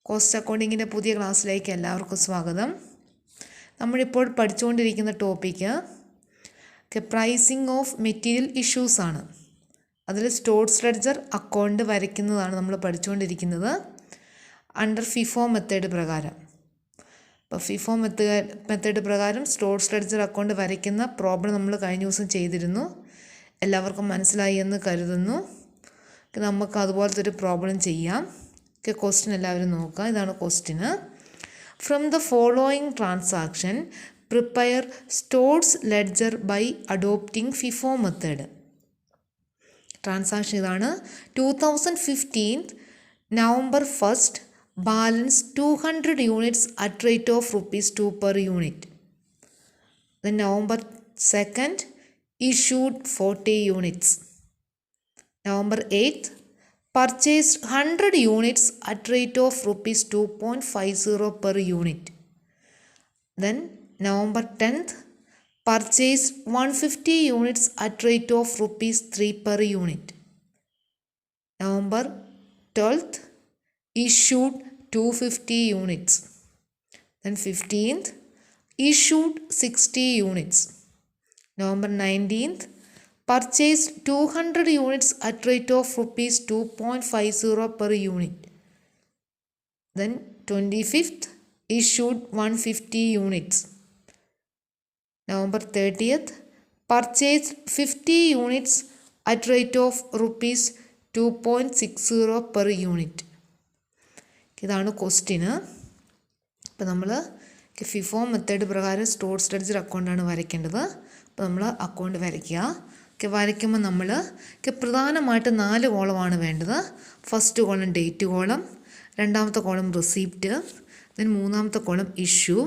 Cost അക്കൗണ്ടിങ്ങിൻ്റെ പുതിയ ക്ലാസ്സിലേക്ക് എല്ലാവർക്കും സ്വാഗതം. നമ്മളിപ്പോൾ പഠിച്ചുകൊണ്ടിരിക്കുന്ന topic pricing of material issues ആണ്. അതിൽ സ്റ്റോർസ് ലെഡ്ജർ അക്കൗണ്ട് വരയ്ക്കുന്നതാണ് നമ്മൾ പഠിച്ചുകൊണ്ടിരിക്കുന്നത് അണ്ടർ ഫിഫോ മെത്തേഡ് പ്രകാരം. അപ്പോൾ ഫിഫോ മെത്തേഡ് പ്രകാരം സ്റ്റോർസ് ലെഡ്ജർ അക്കൗണ്ട് വരയ്ക്കുന്ന പ്രോബ്ലം നമ്മൾ കഴിഞ്ഞ ദിവസം ചെയ്തിരുന്നു. എല്ലാവർക്കും മനസ്സിലായി എന്ന് കരുതുന്നു. നമുക്ക് അതുപോലത്തെ ഒരു പ്രോബ്ലം ചെയ്യാം. ക്വസ്റ്റ്യൻ എല്ലാവരും നോക്കുക. ഇതാണ് question. From the following transaction prepare stores ledger by adopting FIFO method. Transaction ഇതാണ്. 2015 November 1st balance 200 units at rate of ₹2 per unit. Then November 2nd issued 40 units. November 8th purchased 100 units at rate of ₹2.50 per unit. Then November 10th purchased 150 units at rate of ₹3 per unit. November 12th issued 250 units. Then 15th issued 60 units. November 19th purchased 200 units at rate of ₹2.50 per unit. Then 25th issued 150 units. November 30th purchased 50 units at rate of ₹2.60 per unit. ഇതാണ് question. ഇപ്പോൾ നമ്മൾ FIFO method പ്രകാരം stores ledger അക്കൗണ്ടാണ് വരയ്ക്കേണ്ടത്. അപ്പോൾ നമ്മൾ account വരയ്ക്കുക. വരയ്ക്കുമ്പോൾ നമ്മൾ പ്രധാനമായിട്ട് 4 കോളമാണ് വേണ്ടത്. ഫസ്റ്റ് കോളം ഡേറ്റ് കോളം, രണ്ടാമത്തെ കോളം റിസീപ്റ്റ്, ദെൻ മൂന്നാമത്തെ കോളം ഇഷ്യൂ,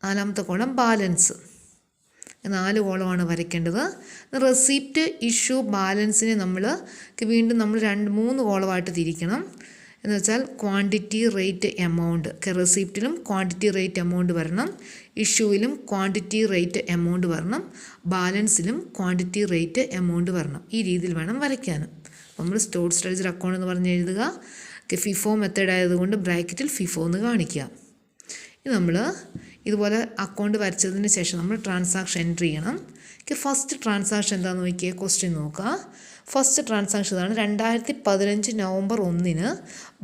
നാലാമത്തെ കോളം ബാലൻസ്. 4 കോളമാണ് വരയ്ക്കേണ്ടത്. റെസിപ്റ്റ്, ഇഷ്യൂ, ബാലൻസിനെ നമ്മൾ വീണ്ടും നമ്മൾ 3 കോളമായിട്ട് തിരിക്കണം. എന്ന് വെച്ചാൽ ക്വാണ്ടിറ്റി, റേറ്റ്, എമൗണ്ട്. റെസിപ്റ്റിലും ക്വാണ്ടിറ്റി, റേറ്റ്, എമൗണ്ട് വരണം. ഇഷ്യൂവിലും ക്വാണ്ടിറ്റി, റേറ്റ്, എമൗണ്ട് വരണം. ബാലൻസിലും ക്വാണ്ടിറ്റി, റേറ്റ്, എമൗണ്ട് വരണം. ഈ രീതിയിൽ വേണം വരയ്ക്കാൻ. നമ്മൾ സ്റ്റോർസ് ലെഡ്ജർ അക്കൗണ്ട് എന്ന് പറഞ്ഞ് എഴുതുക. ഫിഫോ മെത്തേഡ് ആയതുകൊണ്ട് ബ്രാക്കറ്റിൽ ഫിഫോ എന്ന് കാണിക്കുക. ഇത് നമ്മൾ ഇതുപോലെ അക്കൗണ്ട് വരച്ചതിന് ശേഷം നമ്മൾ ട്രാൻസാക്ഷൻ എൻട്രി ചെയ്യണം. ഫസ്റ്റ് ട്രാൻസാക്ഷൻ എന്താണെന്ന് നോക്കിയാൽ ക്വസ്റ്റ്യൻ നോക്കുക. ഫസ്റ്റ് ട്രാൻസാക്ഷൻ ഇതാണ്. 2015 November 1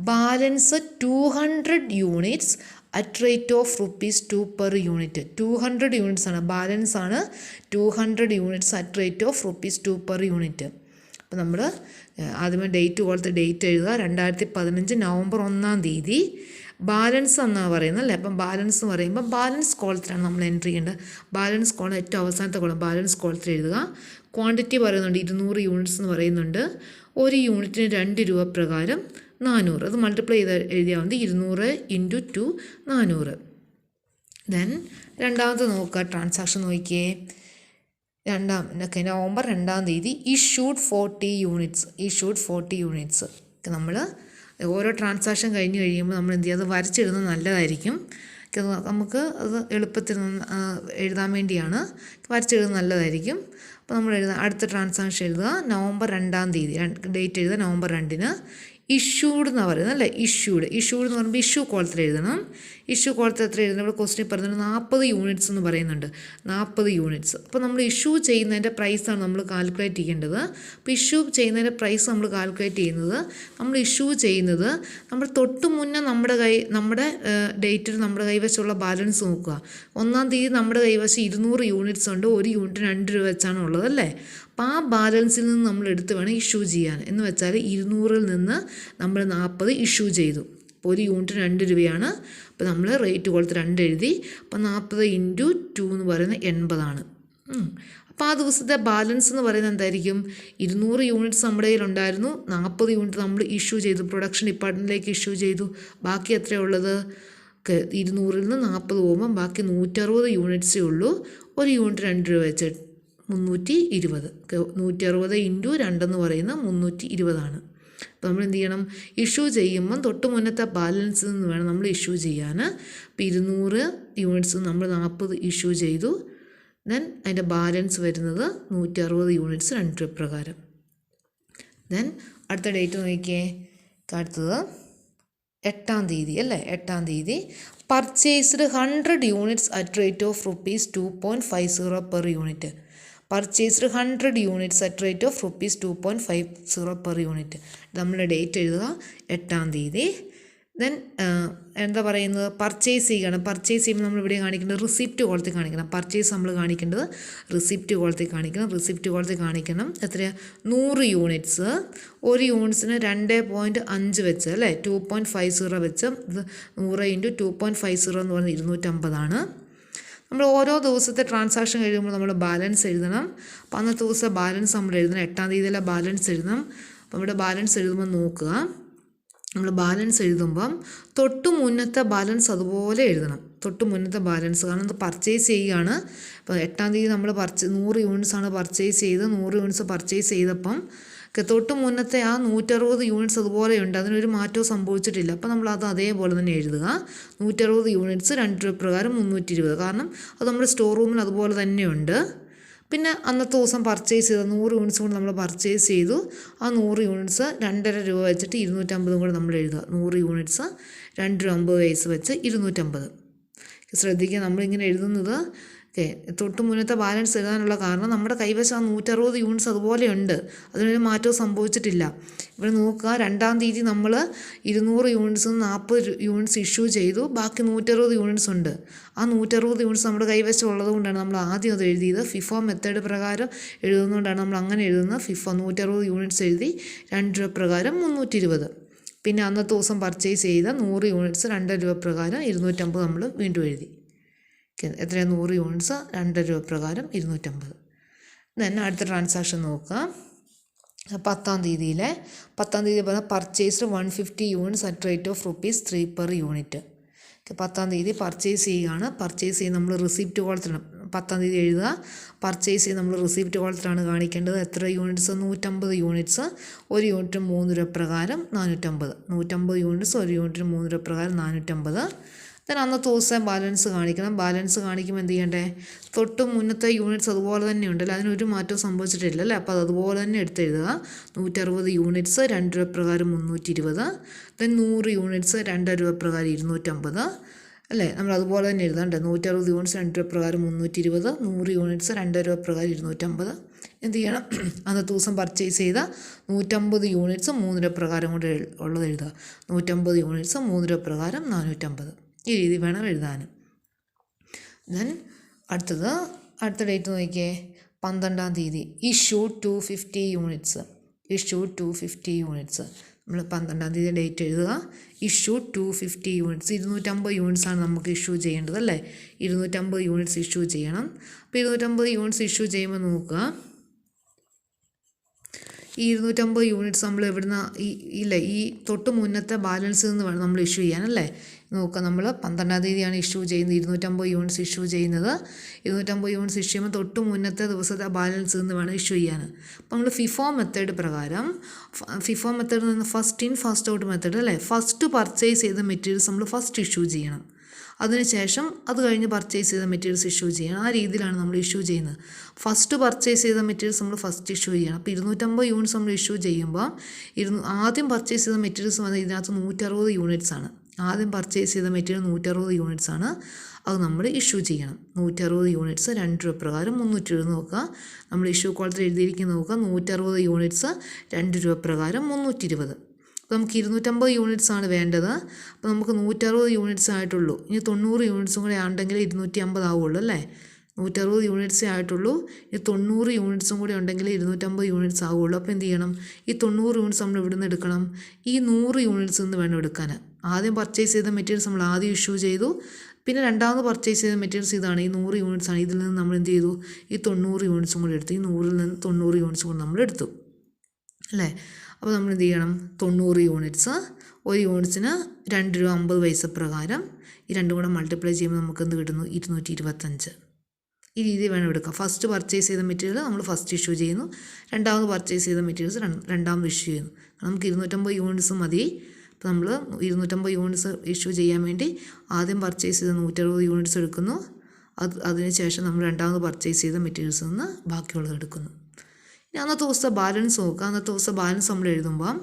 balance 200 units at rate of ₹2 per unit. 200 units ആണ്, ബാലൻസ് ആണ് 200 units at rate of ₹2 per unit. അപ്പോൾ നമ്മൾ ആദ്യമേ ഡേറ്റ് പോലത്തെ ഡേറ്റ് എഴുതുക. 2015 November 1 ബാലൻസ് എന്നാണ് പറയുന്നത് അല്ലേ. അപ്പം ബാലൻസ് എന്ന് പറയുമ്പോൾ ബാലൻസ് കോളത്തിലാണ് നമ്മൾ എൻട്രി ചെയ്യേണ്ടത്. ബാലൻസ് കോളം ഏറ്റവും അവസാനത്തെ കോളം ബാലൻസ് കോളത്തിൽ എഴുതുക. ക്വാണ്ടിറ്റി പറയുന്നുണ്ട് 200 യൂണിറ്റ്സ് എന്ന് പറയുന്നുണ്ട്. ഒരു യൂണിറ്റിന് ₹2 പ്രകാരം 400. അത് മൾട്ടിപ്ലൈ ചെയ്ത് എഴുതിയാൽ മതി. 200 × 2 400. ദെൻ രണ്ടാമത്തെ നോക്കുക. ട്രാൻസാക്ഷൻ നോക്കിയേ. November 2 issued 40 units. Issued 40 units. നമ്മൾ ഓരോ ട്രാൻസാക്ഷൻ കഴിഞ്ഞ് കഴിയുമ്പോൾ നമ്മൾ എന്ത് ചെയ്യുക, അത് വരച്ചിടുന്നത് നല്ലതായിരിക്കും. നമുക്ക് അത് എളുപ്പത്തിൽ എഴുതാൻ വേണ്ടിയാണ് വരച്ചിടുന്നത് നല്ലതായിരിക്കും. അപ്പോൾ നമ്മൾ അടുത്ത ട്രാൻസാക്ഷൻ എഴുതുക. November 2 ഡേറ്റ് എഴുതുക. November 2 ഇഷ്യൂഡ് എന്നാണ് പറയുന്നത് അല്ലേ. ഇഷ്യൂഡ് എന്ന് പറയുമ്പോൾ ഇഷ്യൂ കോളത്തിൽ എഴുതണം. ഇഷ്യൂ കോളത്തിൽ എത്ര എഴുതണം? ഇവിടെ ക്വസ്റ്റ്യൻ പറയുന്നത് 40 യൂണിറ്റ്സ് എന്ന് പറയുന്നുണ്ട്. 40 യൂണിറ്റ്സ്. അപ്പോൾ നമ്മൾ ഇഷ്യൂ ചെയ്യുന്നതിൻ്റെ പ്രൈസാണ് നമ്മൾ കാൽക്കുലേറ്റ് ചെയ്യേണ്ടത്. അപ്പോൾ ഇഷ്യൂ ചെയ്യുന്നതിൻ്റെ പ്രൈസ് നമ്മൾ കാൽക്കുലേറ്റ് ചെയ്യുന്നത്, നമ്മൾ ഇഷ്യൂ ചെയ്യുന്നത് നമ്മൾ തൊട്ട് മുന്നേ നമ്മുടെ ഡേറ്റിൽ നമ്മുടെ കൈവശമുള്ള ബാലൻസ് നോക്കുക. 1 നമ്മുടെ കൈവശം 200 യൂണിറ്റ്സ് ഉണ്ട്. ഒരു യൂണിറ്റിന് ₹2 വെച്ചാണ് ഉള്ളത് അല്ലേ. അപ്പോൾ ആ ബാലൻസിൽ നിന്ന് നമ്മൾ എടുത്ത് വേണം ഇഷ്യൂ ചെയ്യാൻ. എന്ന് വെച്ചാൽ 200-ൽ നിന്ന് നമ്മൾ 40 ഇഷ്യൂ ചെയ്തു. അപ്പോൾ ഒരു യൂണിറ്റിന് ₹2. അപ്പോൾ നമ്മൾ റേറ്റ് കൊടുത്ത് 2 എഴുതി. അപ്പോൾ 40 × 2 എന്ന് പറയുന്നത് 80 അപ്പോൾ ആ ദിവസത്തെ ബാലൻസ് എന്ന് പറയുന്നത് എന്തായിരിക്കും? 200 യൂണിറ്റ്സ് നമ്മുടെ കയ്യിലുണ്ടായിരുന്നു. 40 യൂണിറ്റ് നമ്മൾ ഇഷ്യൂ ചെയ്തു, പ്രൊഡക്ഷൻ ഡിപ്പാർട്ട്മെൻറ്റിലേക്ക് ഇഷ്യൂ ചെയ്തു. ബാക്കി എത്രയുള്ളത്? 200-ൽ നിന്ന് 40 പോകുമ്പോൾ ബാക്കി 160 യൂണിറ്റ്സേ ഉള്ളൂ. ഒരു യൂണിറ്റ് ₹2 വെച്ച് 320. 160 × 2 എന്ന് പറയുന്നത് 320. അപ്പോൾ നമ്മൾ എന്ത് ചെയ്യണം? ഇഷ്യൂ ചെയ്യുമ്പം തൊട്ട് മുന്നത്തെ ബാലൻസിൽ നിന്ന് വേണം നമ്മൾ ഇഷ്യൂ ചെയ്യാൻ. അപ്പോൾ 200 യൂണിറ്റ്സ് നമ്മൾ 40 ഇഷ്യൂ ചെയ്തു. ദെൻ അതിൻ്റെ ബാലൻസ് വരുന്നത് 160 യൂണിറ്റ്സ് ₹2 പ്രകാരം. ദെൻ അടുത്ത ഡേറ്റ് നോക്കിയേ. അടുത്തത് 8-ാം തീയതി അല്ലേ, 8-ാം തീയതി purchased 100 units at rate of ₹2.50 per unit. Purchased 100 units at rate of ₹2.50 per unit. നമ്മൾ ഡേറ്റ് എഴുതുക 8-ാം തീയതി. ദെൻ എന്താ പറയുന്നത്, പർച്ചേസ് ചെയ്യണം. പർച്ചേസ് ചെയ്യുമ്പോൾ നമ്മൾ ഇവിടെ കാണിക്കേണ്ടത് റിസിപ്റ്റ് കോളത്തിൽ കാണിക്കണം. പർച്ചേസ് നമ്മൾ കാണിക്കേണ്ടത് റിസിപ്റ്റ് കോളത്തിൽ കാണിക്കണം. റിസിപ്റ്റ് കോളത്തിൽ കാണിക്കണം എത്രയാണ്, 100 യൂണിറ്റ്സ്. ഒരു യൂണിറ്റ്സിന് 2.5 വെച്ച് അല്ലേ, 2.50 വെച്ച്. ഇത് 100 × 2.50 എന്ന് പറയുന്നത് 250 നമ്മൾ ഓരോ ദിവസത്തെ ട്രാൻസാക്ഷൻ കഴിയുമ്പോൾ നമ്മൾ ബാലൻസ് എഴുതണം. അപ്പോൾ അന്നത്തെ ദിവസം ബാലൻസ് നമ്മൾ എഴുതണം. 8-ാം തീയതിയിലെ ബാലൻസ് എഴുതണം. അപ്പോൾ ഇവിടെ ബാലൻസ് എഴുതുമ്പോൾ നോക്കുക, നമ്മൾ ബാലൻസ് എഴുതുമ്പം തൊട്ട് മുന്നത്തെ ബാലൻസ് അതുപോലെ എഴുതണം. തൊട്ട് മുന്നത്തെ ബാലൻസ്, കാരണം അത് പർച്ചേസ് ചെയ്യുകയാണ്. അപ്പോൾ 8-ാം തീയതി നമ്മൾ 100 യൂണിറ്റ്സാണ് പർച്ചേസ് ചെയ്ത്. 100 യൂണിറ്റ്സ് പർച്ചേസ് ചെയ്തപ്പം തൊട്ട് മുന്നത്തെ ആ 160 യൂണിറ്റ്സ് അതുപോലെയുണ്ട്, അതിനൊരു മാറ്റവും സംഭവിച്ചിട്ടില്ല. അപ്പോൾ നമ്മൾ അത് അതേപോലെ തന്നെ എഴുതുക. 160 യൂണിറ്റ്സ് 2 രൂപ പ്രകാരം 320, കാരണം അത് നമ്മുടെ സ്റ്റോർ റൂമിൽ അതുപോലെ തന്നെയുണ്ട്. പിന്നെ അന്നത്തെ ദിവസം പർച്ചേസ് ചെയ്ത 100 യൂണിറ്റ്സ് കൊണ്ട് നമ്മൾ പർച്ചേസ് ചെയ്തു. ആ 100 യൂണിറ്റ്സ് 2.5 രൂപ വെച്ചിട്ട് 250 കൂടെ നമ്മൾ എഴുതുക. 100 യൂണിറ്റ്സ് 2 രൂപ വെച്ച് 250. ശ്രദ്ധിക്കുക, നമ്മളിങ്ങനെ എഴുതുന്നത് തൊട്ട് മുന്നത്തെ ബാലൻസ് എഴുതാനുള്ള കാരണം നമ്മുടെ കൈവശം 160 യൂണിറ്റ്സ് അതുപോലെയുണ്ട്, അതിനൊരു മാറ്റവും സംഭവിച്ചിട്ടില്ല. ഇവിടെ നോക്കുക, 2-ാം തീയതി നമ്മൾ 200 യൂണിറ്റ്സ് 40 യൂണിറ്റ്സ് ഇഷ്യൂ ചെയ്തു. ബാക്കി 160 യൂണിറ്റ്സ് ഉണ്ട്. ആ 160 യൂണിറ്റ്സ് നമ്മുടെ കൈവശം ഉള്ളത് കൊണ്ടാണ് നമ്മൾ ആദ്യം അത് എഴുതിയത്. ഫിഫോ മെത്തേഡ് പ്രകാരം എഴുതുന്നതുകൊണ്ടാണ് നമ്മൾ അങ്ങനെ എഴുതുന്നത്. ഫിഫോ 160 യൂണിറ്റ്സ് എഴുതി 2 രൂപ പ്രകാരം 320. പിന്നെ അന്നത്തെ ദിവസം പർച്ചേസ് ചെയ്ത 100 യൂണിറ്റ്സ് 2 രൂപ പ്രകാരം 250 നമ്മൾ വീണ്ടും എഴുതി. എത്രയാണ്, 100 യൂണിറ്റ്സ് 2 രൂപ പ്രകാരം 250. ദെൻ അടുത്ത ട്രാൻസാക്ഷൻ നോക്കുക. 10-ാം തീയതിയിലെ 10-ാം തീയതി പറഞ്ഞാൽ purchased 150 units at rate of ₹3 per unit. 10-ാം തീയതി പർച്ചേസ് ചെയ്യുകയാണ്. പർച്ചേസ് ചെയ്ത് നമ്മൾ റിസിപ്റ്റ് കോളത്തിലാണ് 10-ാം തീയതി എഴുതുക. പർച്ചേസ് ചെയ്ത് നമ്മൾ റിസിപ്റ്റ് കോളത്തിലാണ് കാണിക്കേണ്ടത്. എത്ര യൂണിറ്റ്സ്, 150 യൂണിറ്റ്സ്. ഒരു യൂണിറ്റിന് 3 രൂപ പ്രകാരം 450. 150 യൂണിറ്റ്സ് ഒരു യൂണിറ്റിന് 3 രൂപ പ്രകാരം 450. ദെൻ അന്നത്തെ ദിവസം ബാലൻസ് കാണിക്കണം. ബാലൻസ് കാണിക്കുമ്പോൾ എന്ത് ചെയ്യണ്ടേ, തൊട്ട് മുന്നത്തെ യൂണിറ്റ്സ് അതുപോലെ തന്നെ ഉണ്ടല്ലോ, അതിനൊരു മാറ്റവും സംഭവിച്ചിട്ടില്ല അല്ലേ. അപ്പോൾ അത് അതുപോലെ തന്നെ എടുത്തെഴുതുക. 160 യൂണിറ്റ്സ് 2 രൂപ പ്രകാരം 320. ദെൻ 100 യൂണിറ്റ്സ് 2 രൂപ പ്രകാരം 250 അല്ലേ. നമ്മൾ അതുപോലെ തന്നെ എഴുതാണ്ട് 160 യൂണിറ്റ്സ് 2 രൂപ പ്രകാരം 320. 100 യൂണിറ്റ്സ് 2 രൂപ പ്രകാരം 250. എന്ത് ചെയ്യണം, അന്നത്തെ ദിവസം പർച്ചേസ് ചെയ്ത 150 യൂണിറ്റ്സ് 3 രൂപ പ്രകാരം കൂടെ ഉള്ളത് എഴുതുക. 150 യൂണിറ്റ്സ് 3 രൂപ പ്രകാരം 450. ഈ രീതി വേണം എഴുതാൻ. ദെൻ അടുത്ത ഡേറ്റ് നോക്കിയേ, 12-ാം തീയതി ഇഷ്യൂ 250 യൂണിറ്റ്സ്. Issue 250 units. നമ്മൾ 12-ാം തീയതി ഡേറ്റ് എഴുതുക. Issue 250 units. 250 യൂണിറ്റ്സാണ് നമുക്ക് ഇഷ്യൂ ചെയ്യേണ്ടത് അല്ലേ. 250 യൂണിറ്റ്സ് ഇഷ്യൂ ചെയ്യണം. അപ്പോൾ 250 യൂണിറ്റ്സ് ഇഷ്യൂ ചെയ്യുമ്പോൾ നോക്കുക, ഈ 250 യൂണിറ്റ്സ് നമ്മൾ എവിടുന്ന ഈ തൊട്ട് മുന്നത്തെ ബാലൻസിൽ നിന്ന് വേണം നമ്മൾ ഇഷ്യൂ ചെയ്യാനല്ലേ. നോക്കുക, നമ്മൾ 12-ാം തീയതിയാണ് ഇഷ്യൂ ചെയ്യുന്നത്. 250 യൂണിറ്റ്സ് ഇഷ്യൂ ചെയ്യുന്നത്. 250 യൂണിറ്റ്സ് ഇഷ്യൂ ചെയ്യുമ്പോൾ തൊട്ട് മുന്നത്തെ ദിവസത്തെ ബാലൻസിൽ നിന്ന് വേണം ഇഷ്യൂ ചെയ്യാൻ. അപ്പോൾ നമ്മൾ ഫിഫോ മെത്തേഡ് പ്രകാരം, ഫിഫോ മെത്തേഡിൽ നിന്ന് first in first out method അല്ലേ. ഫസ്റ്റ് പർച്ചേസ് ചെയ്ത മെറ്റീരിയൽസ് നമ്മൾ ഫസ്റ്റ് ഇഷ്യൂ ചെയ്യണം. അതിനുശേഷം അത് കഴിഞ്ഞ് പർച്ചേസ് ചെയ്ത മെറ്റീരിയൽസ് ഇഷ്യൂ ചെയ്യണം. ആ രീതിയിലാണ് നമ്മൾ ഇഷ്യൂ ചെയ്യുന്നത്. ഫസ്റ്റ് പർച്ചേസ് ചെയ്ത മെറ്റീരിയൽസ് നമ്മൾ ഫസ്റ്റ് ഇഷ്യൂ ചെയ്യണം. അപ്പോൾ 250 യൂണിറ്റ്സ് നമ്മൾ ഇഷ്യൂ ചെയ്യുമ്പോൾ ആദ്യം പർച്ചേസ് ചെയ്ത മെറ്റീരിയൽസ് വന്നത് ഇതിനകത്ത് 160 യൂണിറ്റ്സ് ആണ്. ആദ്യം പർച്ചേസ് ചെയ്ത മെറ്റീരിയൽ 160 യൂണിറ്റ്സ് ആണ്. അത് നമ്മൾ ഇഷ്യൂ ചെയ്യണം. 160 യൂണിറ്റ്സ് 2 രൂപ പ്രകാരം 320 നോക്കുക. നമ്മൾ ഇഷ്യൂ കോളത്തിൽ എഴുതിയിരിക്കുന്ന നോക്കുക, 160 യൂണിറ്റ്സ് 2 രൂപ പ്രകാരം 320. അപ്പോൾ നമുക്ക് 250 യൂണിറ്റ്സ് ആണ് വേണ്ടത്. അപ്പോൾ നമുക്ക് 160 യൂണിറ്റ്സ് ആയിട്ടുള്ളൂ. ഇനി 90 യൂണിറ്റ്സും കൂടെ ആണെങ്കിൽ 250 ആവുള്ളൂ അല്ലേ. 160 യൂണിറ്റ്സേ ആയിട്ടുള്ളൂ. ഇനി 90 യൂണിറ്റ്സും കൂടി ഉണ്ടെങ്കിൽ 250 യൂണിറ്റ്സ് ആവുള്ളൂ. അപ്പോൾ എന്ത് ചെയ്യണം, ഈ 90 യൂണിറ്റ്സ് നമ്മൾ ഇവിടെ നിന്ന് എടുക്കണം. ഈ 100 യൂണിറ്റ്സ് നിന്ന് വേണം എടുക്കാൻ. ആദ്യം പർച്ചേസ് ചെയ്ത മെറ്റീരിയൽസ് നമ്മൾ ആദ്യം ഇഷ്യൂ ചെയ്തു. പിന്നെ രണ്ടാമത് പർച്ചേസ് ചെയ്ത മെറ്റീരിയൽസ് ഇതാണ്, ഈ 100 യൂണിറ്റ്സ് ആണ്. ഇതിൽ നിന്ന് നമ്മൾ എന്ത് ചെയ്തു, ഈ 90 യൂണിറ്റ്സും കൂടി എടുത്തു. ഈ 100-ൽ നിന്ന് 90 യൂണിറ്റ്സും കൂടി നമ്മൾ എടുത്തു അല്ലേ. അപ്പോൾ നമ്മൾ എന്ത് ചെയ്യണം, 90 യൂണിറ്റ്സ് ഒരു യൂണിറ്റ്സിന് 2 രൂപ 50 പൈസ പ്രകാരം ഈ രണ്ടും കൂടെ മൾട്ടിപ്ലൈ ചെയ്യുമ്പോൾ നമുക്ക് എന്ത് കിട്ടുന്നു, 225. ഈ രീതി വേണം എടുക്കാം. ഫസ്റ്റ് പർച്ചേസ് ചെയ്ത മെറ്റീരിയൽ നമ്മൾ ഫസ്റ്റ് ഇഷ്യൂ ചെയ്യുന്നു. രണ്ടാമത് പർച്ചേസ് ചെയ്ത മെറ്റീരിയൽസ് രണ്ടാമത് ഇഷ്യൂ ചെയ്യുന്നു. നമുക്ക് 250 യൂണിറ്റ്സ് മതി. അപ്പോൾ നമ്മൾ 250 യൂണിറ്റ്സ് ഇഷ്യൂ ചെയ്യാൻ വേണ്ടി ആദ്യം പർച്ചേസ് ചെയ്ത 160 യൂണിറ്റ്സ് എടുക്കുന്നു. അതിനുശേഷം നമ്മൾ രണ്ടാമത് പർച്ചേസ് ചെയ്ത മെറ്റീരിയൽസിൽ നിന്ന് ബാക്കിയുള്ളത് എടുക്കുന്നു. ഇനി അന്നത്തെ ദിവസത്തെ ബാലൻസ് നോക്കുക. അന്നത്തെ ദിവസത്തെ ബാലൻസ് നമ്മൾ എഴുതുമ്പോൾ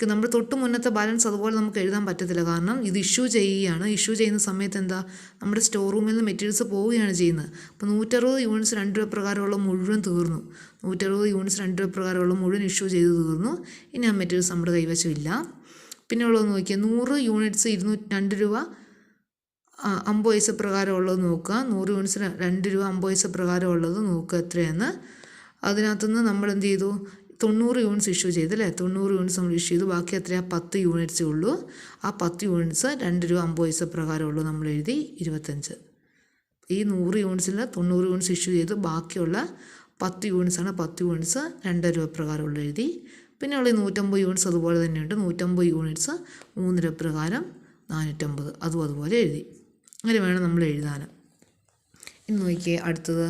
നമ്മൾ തൊട്ട് മുന്നത്തെ ബാലൻസ് അതുപോലെ നമുക്ക് എഴുതാൻ പറ്റത്തില്ല. കാരണം ഇത് ഇഷ്യൂ ചെയ്യുകയാണ്. ഇഷ്യൂ ചെയ്യുന്ന സമയത്ത് എന്താ, നമ്മുടെ സ്റ്റോർ റൂമിൽ നിന്ന് മെറ്റീരിയൽസ് പോവുകയാണ് ചെയ്യുന്നത്. അപ്പോൾ 160 യൂണിറ്റ്സ് 2 രൂപ പ്രകാരമുള്ള മുഴുവൻ തീർന്നു. 160 യൂണിറ്റ്സ് 2 രൂപ പ്രകാരമുള്ള മുഴുവൻ ഇഷ്യൂ ചെയ്ത് തീർന്നു. ഇനി ആ മെറ്റീരിയൽസ് നമ്മുടെ കൈവശമില്ല. പിന്നെ ഉള്ളത് നോക്കിയാൽ 100 യൂണിറ്റ്സ് 2 രൂപ 50 പൈസ പ്രകാരമുള്ളത് നോക്കുക. 100 യൂണിറ്റ്സ് 2 രൂപ 50 പൈസ പ്രകാരമുള്ളത് നോക്കുക എത്രയെന്ന്. അതിനകത്തുനിന്ന് നമ്മൾ എന്ത് ചെയ്തു, 90 യൂണിറ്റ്സ് ഇഷ്യൂ ചെയ്തു അല്ലേ. 90 യൂണിറ്റ്സ് നമ്മൾ ഇഷ്യൂ ചെയ്തു. ബാക്കി എത്രയാണ്, 10 യൂണിറ്റ്സേ ഉള്ളൂ. ആ 10 യൂണിറ്റ്സ് 2 രൂപ 50 പൈസ പ്രകാരമുള്ളൂ. നമ്മൾ എഴുതി 25. ഈ 100 യൂണിറ്റ്സിൽ 90 യൂണിറ്റ്സ് ഇഷ്യൂ ചെയ്തു. ബാക്കിയുള്ള 10 യൂണിറ്റ്സാണ്. 10 യൂണിറ്റ്സ് 2 രൂപ പ്രകാരമുള്ള എഴുതി. പിന്നെ ഉള്ള 150 യൂണിറ്റ്സ് അതുപോലെ തന്നെയുണ്ട്. 150 യൂണിറ്റ്സ് 3 രൂപ പ്രകാരം 450, അതും അതുപോലെ എഴുതി. അങ്ങനെ വേണം നമ്മൾ എഴുതാൻ. ഇനി നോക്കിയേ അടുത്തത്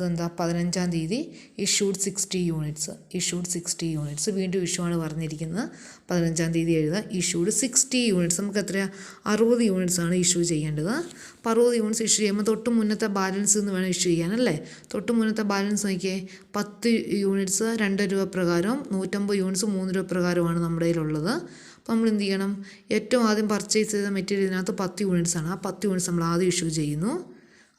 എന്താ, 15-ാം തീയതി ഇഷ്യൂഡ് 60 യൂണിറ്റ്സ്. വീണ്ടും ഇഷ്യൂ ആണ് പറഞ്ഞിരിക്കുന്നത്. 15-ാം തീയതി എഴുതുക. Issued 60 units. നമുക്ക് എത്രയാണ്, 60 യൂണിറ്റ്സ് ആണ് ഇഷ്യൂ ചെയ്യേണ്ടത്. അപ്പോൾ 60 യൂണിറ്റ്സ് ഇഷ്യൂ ചെയ്യുമ്പോൾ തൊട്ട് മുന്നത്തെ ബാലൻസ് എന്ന് വേണം ഇഷ്യൂ ചെയ്യാനല്ലേ. തൊട്ട് മുന്നത്തെ ബാലൻസ് നോക്കിയേ, 10 യൂണിറ്റ്സ് 2 രൂപ പ്രകാരം, 150 യൂണിറ്റ്സ് 3 രൂപ പ്രകാരമാണ് നമ്മുടെ കയ്യിലുള്ളത്. അപ്പോൾ നമ്മൾ എന്ത് ചെയ്യണം, ഏറ്റവും ആദ്യം പർച്ചേസ് ചെയ്ത മെറ്റീരിയൽ ഇതിനകത്ത് 10 യൂണിറ്റ്സ് ആണ്. ആ 10 യൂണിറ്റ്സ് നമ്മൾ ആദ്യം ഇഷ്യൂ ചെയ്യുന്നു.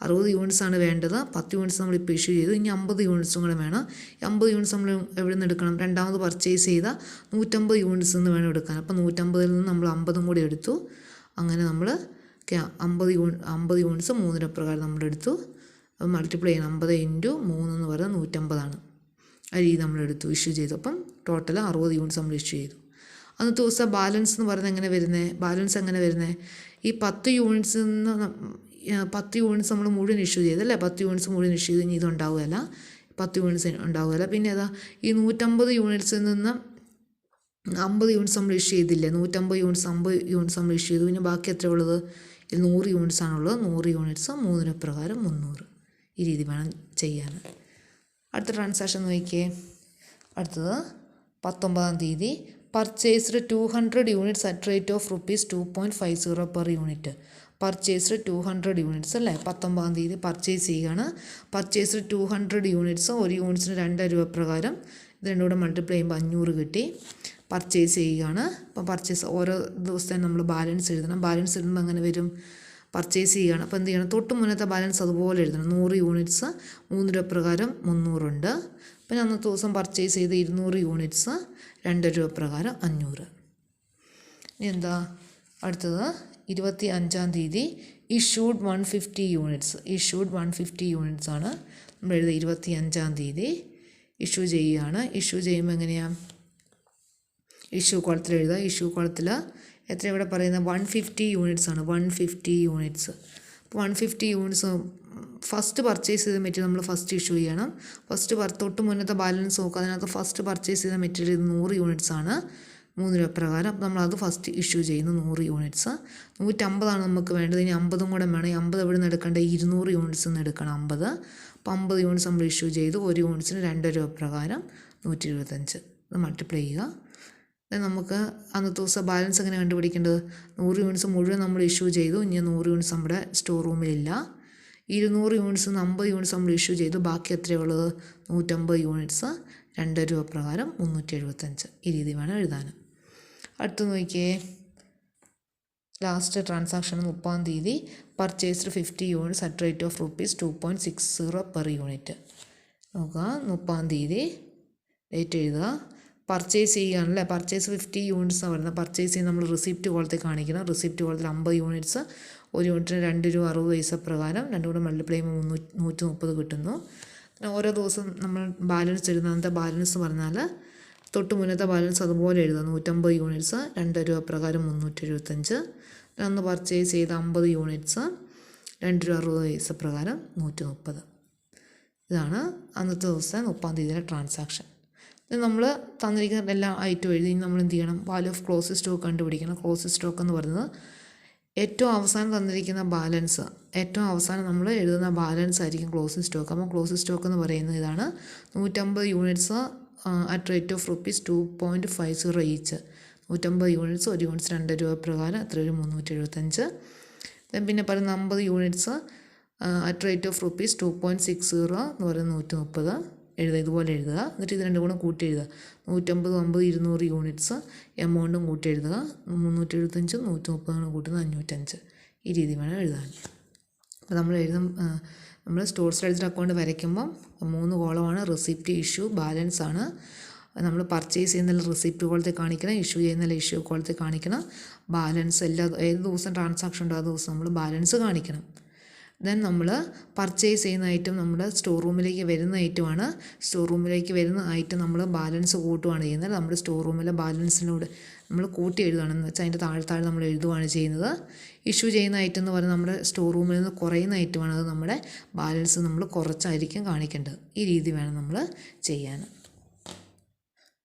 60 യൂണിറ്റ്സ് ആണ് വേണ്ടത്. 10 യൂണിറ്റ്സ് നമ്മളിപ്പോൾ ഇഷ്യൂ ചെയ്തു. ഇനി 50 യൂണിറ്റ്സും കൂടെ വേണം. 50 യൂണിറ്റ്സ് നമ്മൾ എവിടെ നിന്ന് എടുക്കണം, രണ്ടാമത് പർച്ചേസ് ചെയ്ത 150 യൂണിറ്റ്സ് നിന്ന് വേണം എടുക്കാൻ. അപ്പോൾ 150-ൽ നിന്ന് നമ്മൾ 50 കൂടി എടുത്തു. അങ്ങനെ നമ്മൾ 50 യൂണിറ്റ്സ് 3 രൂപ പ്രകാരം നമ്മളെടുത്തു. അപ്പോൾ മൾട്ടിപ്ലൈ ചെയ്യണം. 50 × 3 എന്ന് പറയുന്നത് 150 ആ രീതി നമ്മളെടുത്തു, ഇഷ്യൂ ചെയ്തു. അപ്പം ടോട്ടൽ 60 യൂണിറ്റ്സ് നമ്മൾ ഇഷ്യൂ ചെയ്തു. അന്നത്തെ ദിവസം ബാലൻസ് എന്ന് പറയുന്നത് എങ്ങനെ വരുന്നത്, ഈ 10 യൂണിറ്റ്സിൽ നിന്ന് 10 യൂണിറ്റ്സ് നമ്മൾ മുഴുവൻ ഇഷ്യൂ ചെയ്തല്ലേ. 10 യൂണിറ്റ്സ് മുഴുവൻ ഇഷ്യൂ ചെയ്ത് ഇനി ഇതുണ്ടാവുകയല്ല, 10 യൂണിറ്റ്സ് ഉണ്ടാവുകയില്ല. പിന്നെ ഏതാ, ഈ 150 യൂണിറ്റ്സിൽ നിന്ന് 50 യൂണിറ്റ്സ് നമ്മൾ ഇഷ്യൂ ചെയ്തില്ലേ. 150 യൂണിറ്റ്സ് 50 യൂണിറ്റ്സ് നമ്മൾ ഇഷ്യൂ ചെയ്തു. പിന്നെ ബാക്കി എത്ര ഉള്ളത്, ഇത് 100 യൂണിറ്റ്സ് ആണുള്ളത്. 100 യൂണിറ്റ്സ് 3 രൂപ പ്രകാരം 300. ഈ രീതി വേണം ചെയ്യാൻ. അടുത്ത ട്രാൻസാക്ഷൻ നോക്കിയേ. അടുത്തത് 19-ാം തീയതി purchased 200 units at rate of ₹2.50 per unit. Purchased 200 units അല്ലേ. 19-ാം തീയതി പർച്ചേസ് ചെയ്യുകയാണ്. പർച്ചേസ്ഡ് 200 യൂണിറ്റ്സ്, ഒരു യൂണിറ്റ്സിന് 2 രൂപ പ്രകാരം. ഇത് രണ്ടും കൂടെ മൾട്ടിപ്ലൈ ചെയ്യുമ്പോൾ 500 കിട്ടി. പർച്ചേസ് ചെയ്യുകയാണ്. അപ്പോൾ പർച്ചേസ് ഓരോ ദിവസത്തേനും നമ്മൾ ബാലൻസ് എഴുതണം. ബാലൻസ് എഴുതുമ്പോൾ അങ്ങനെ വരും, പർച്ചേസ് ചെയ്യുകയാണ്. അപ്പോൾ എന്ത് ചെയ്യണം, തൊട്ട് മുന്നത്തെ ബാലൻസ് അതുപോലെ എഴുതണം. 100 യൂണിറ്റ്സ് 3 രൂപ പ്രകാരം 300 ഉണ്ട്. പിന്നെ അന്നത്തെ ദിവസം പർച്ചേസ് ചെയ്ത് 200 യൂണിറ്റ്സ് 2 രൂപ പ്രകാരം 500. ഇനി എന്താ അടുത്തത്, 25-ാം തീയതി ഇഷ്യൂഡ് 150 യൂണിറ്റ്സ് ആണ് നമ്മൾ എഴുതുക. 25-ാം തീയതി ഇഷ്യൂ ചെയ്യുകയാണ്. ഇഷ്യൂ ചെയ്യുമ്പോൾ എങ്ങനെയാണ്, ഇഷ്യൂ കോളത്തിൽ എഴുതുക. ഇഷ്യൂ കോളത്തിൽ എത്ര ഇവിടെ പറയുന്നത്, 150 യൂണിറ്റ്സ് ആണ്. 150 യൂണിറ്റ്സ്. അപ്പോൾ 150 യൂണിറ്റ്സ് ഫസ്റ്റ് പർച്ചേസ് ചെയ്ത മെറ്റീരിയൽ നമ്മൾ ഫസ്റ്റ് ഇഷ്യൂ ചെയ്യണം. തൊട്ട് മുന്നത്തെ ബാലൻസ് നോക്കുക. അതിനകത്ത് ഫസ്റ്റ് പർച്ചേസ് ചെയ്ത മെറ്റീരിയൽ 100 യൂണിറ്റ്സ് ആണ്, 3 രൂപ പ്രകാരം. അപ്പോൾ നമ്മളത് ഫസ്റ്റ് ഇഷ്യൂ ചെയ്യുന്നു. 100 യൂണിറ്റ്സ്. 150 നമുക്ക് വേണ്ടത്. ഇനി 50 കൂടെ വേണം. 50 എവിടെ നിന്ന് എടുക്കേണ്ടത്, 200 യൂണിറ്റ്സ് നിന്ന് എടുക്കണം. 50. അപ്പോൾ 50 യൂണിറ്റ്സ് നമ്മൾ ഇഷ്യൂ ചെയ്തു. ഒരു യൂണിറ്റ്സിന് 2 രൂപ പ്രകാരം 125. ഇത് മൾട്ടിപ്ലൈ ചെയ്യുക. നമുക്ക് അന്നത്തെ ദിവസം ബാലൻസ് എങ്ങനെ കണ്ടുപിടിക്കേണ്ടത്, 100 യൂണിറ്റ്സ് മുഴുവൻ നമ്മൾ ഇഷ്യൂ ചെയ്തു. ഇനി 100 യൂണിറ്റ്സ് നമ്മുടെ സ്റ്റോർ റൂമിലില്ല. 200 യൂണിറ്റ്സ് 50 യൂണിറ്റ്സ് നമ്മൾ ഇഷ്യൂ ചെയ്തു. ബാക്കി എത്രയുള്ളത്, 150 യൂണിറ്റ്സ് 2 രൂപ പ്രകാരം 375. ഈ രീതി വേണം എഴുതാൻ. അടുത്ത് നോക്കിയേ, ലാസ്റ്റ് ട്രാൻസാക്ഷൻ 30-ാം തീയതി purchased 50 units at rate of ₹2.60 per unit. നോക്കുക, 30-ാം തീയതി ഡേറ്റ് എഴുതുക. പർച്ചേസ് ചെയ്യുകയാണല്ലേ. പർച്ചേസ് 50 യൂണിറ്റ്സ് ആണ് വരുന്നത്. പർച്ചേസ് ചെയ്യുന്ന നമ്മൾ റിസിപ്റ്റ് കോളത്തിൽ കാണിക്കണം. റിസിപ്റ്റ് കോളത്തിൽ 50 യൂണിറ്റ്സ്, ഒരു യൂണിറ്റിന് 2 രൂപ 60 പൈസ പ്രകാരം. രണ്ടും കൂടെ മൾട്ടിപ്ലൈ ചെയ്യുമ്പോൾ 130 കിട്ടുന്നു. ഓരോ ദിവസം നമ്മൾ ബാലൻസ് എഴുതുന്നതിൻ്റെ ബാലൻസ് പറഞ്ഞാൽ തൊട്ട് മുന്നത്തെ ബാലൻസ് അതുപോലെ എഴുതുക. 150 യൂണിറ്റ്സ് 2 രൂപ പ്രകാരം 375. അന്ന് പർച്ചേസ് ചെയ്ത 50 യൂണിറ്റ്സ് 2 രൂപ 60 പൈസ പ്രകാരം 130. ഇതാണ് അന്നത്തെ ദിവസം 30-ാം തീയതിയിലെ ട്രാൻസാക്ഷൻ. ഇത് നമ്മൾ തന്നിരിക്കുന്ന എല്ലാ ഐറ്റം എഴുതി നമ്മൾ എന്ത് ചെയ്യണം, വാല്യൂ ഓഫ് ക്ലോസ് സ്റ്റോക്ക് കണ്ടുപിടിക്കണം. ക്ലോസ് സ്റ്റോക്ക് എന്ന് പറയുന്നത് ഏറ്റവും അവസാനം തന്നിരിക്കുന്ന ബാലൻസ്, ഏറ്റവും അവസാനം നമ്മൾ എഴുതുന്ന ബാലൻസ് ആയിരിക്കും ക്ലോസിംഗ് സ്റ്റോക്ക്. അപ്പോൾ ക്ലോസിംഗ് സ്റ്റോക്ക് എന്ന് പറയുന്നത് ഇതാണ്. 150 units at rate of ₹2.50 each. 150 units, ഒരു യൂണിറ്റ്സ് 2 രൂപ പ്രകാരം എത്ര വരും, 375. പിന്നെ പറയുന്ന 50 യൂണിറ്റ്സ് അറ്റ് റേറ്റ് ഓഫ് ₹2.60 എന്ന് പറയുന്നത് 130. എഴുതുക, ഇതുപോലെ എഴുതുക. എന്നിട്ട് ഇത് രണ്ടും കൂടെ കൂട്ടി എഴുതുക. 150, 50, 200 യൂണിറ്റ്സ് എമൗണ്ടും കൂട്ടി എഴുതുക. 375, 130 കൂട്ടുന്നത് 505. ഈ രീതി വേണം എഴുതാൻ. അപ്പോൾ നമ്മൾ സ്റ്റോർസ് ലെഡ്ജർ അക്കൗണ്ട് വരയ്ക്കുമ്പം 3 കോളമാണ്. റെസിപ്റ്റ്, ഇഷ്യൂ, ബാലൻസ് ആണ്. നമ്മൾ പർച്ചേസ് ചെയ്യുന്ന റെസിപ്റ്റ് കോളത്തിൽ കാണിക്കണം, ഇഷ്യൂ ചെയ്യുന്ന ഇഷ്യൂ കോളത്തിൽ കാണിക്കണം. ബാലൻസ് ഏത് ദിവസം ട്രാൻസാക്ഷൻ ഉണ്ടോ ആ ദിവസം നമ്മൾ ബാലൻസ് കാണിക്കണം. ദെൻ നമ്മൾ പർച്ചേസ് ചെയ്യുന്ന ഐറ്റം നമ്മുടെ സ്റ്റോർ റൂമിലേക്ക് വരുന്ന ഐറ്റമാണ്. സ്റ്റോർ റൂമിലേക്ക് വരുന്ന ഐറ്റം നമ്മൾ ബാലൻസ് കൂട്ടുകയാണ് ചെയ്യുന്നത്. നമ്മുടെ സ്റ്റോർ റൂമിലെ ബാലൻസിനോട് നമ്മൾ കൂട്ടി എഴുതുകയാണെന്ന് വെച്ചാൽ അതിൻ്റെ താഴെ നമ്മൾ എഴുതുകയാണ് ചെയ്യുന്നത്. ഇഷ്യൂ ചെയ്യുന്ന ഐറ്റം എന്ന് പറയുന്നത് നമ്മുടെ സ്റ്റോർ റൂമിൽ നിന്ന് കുറയുന്ന ഐറ്റമാണ്. അത് നമ്മുടെ ബാലൻസ് നമ്മൾ കുറച്ചായിരിക്കും കാണിക്കേണ്ടത്. ഈ രീതി വേണം നമ്മൾ ചെയ്യാൻ.